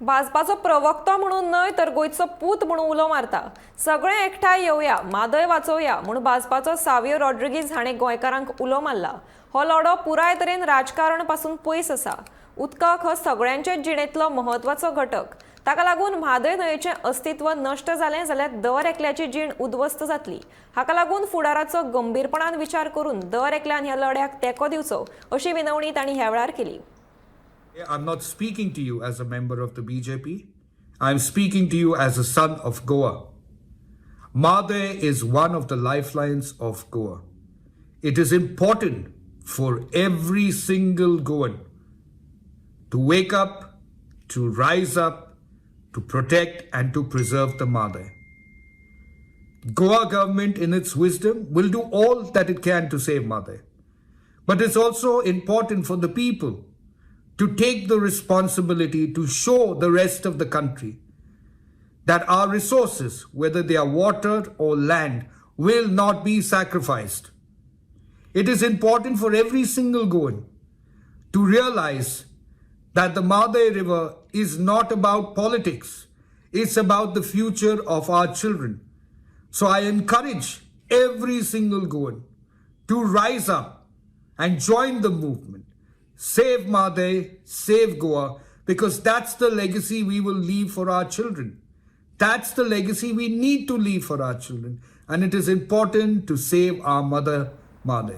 भाजपाचो प्रवक्तो म्हणून न्हय तर गोंयचो पूत म्हणून उलो मारता. सगळे एकठांय येवया, म्हादय वाचोवया म्हणून भाजपाचो सावियो रॉड्रिगीस हाणें गोंयकारांक उलो मारला. हो लढो पुराय तरेन राजकारण पासून पयस आसा. उदकाक हो सगळ्यांचेच जिणेंतलो महत्वाचो घटक. ताका लागून म्हादय न्हंयेचें अस्तित्व नश्ट जालें जाल्यार दर एकल्याची जीण उद्ध्वस्त जातली. हाका लागून फुडाराचो गंभीरपणान विचार करून दर एकल्यान ह्या लढ्याक तेंको दिवचो अशी विनवणी तांणी ह्या वेळार केली. I'm not speaking to you as a member of the BJP. I'm speaking to you as a son of Goa. Mhadei is one of the lifelines of Goa. It is important for every single Goan to wake up, to rise up, to protect and to preserve the Mhadei. Goa government in its wisdom will do all that it can to save Mhadei. But it's also important for the people to take the responsibility to show the rest of the country that our resources, whether they are water or land, will not be sacrificed. It is important for every single Goan to realize that the Mhadei River is not about politics. It's about the future of our children. So I encourage every single Goan to rise up and join the movement. Save Mhadei, save Goa, because that's the legacy we will leave for our children. That's the legacy we need to leave for our children. And it is important to save our mother, Mhadei.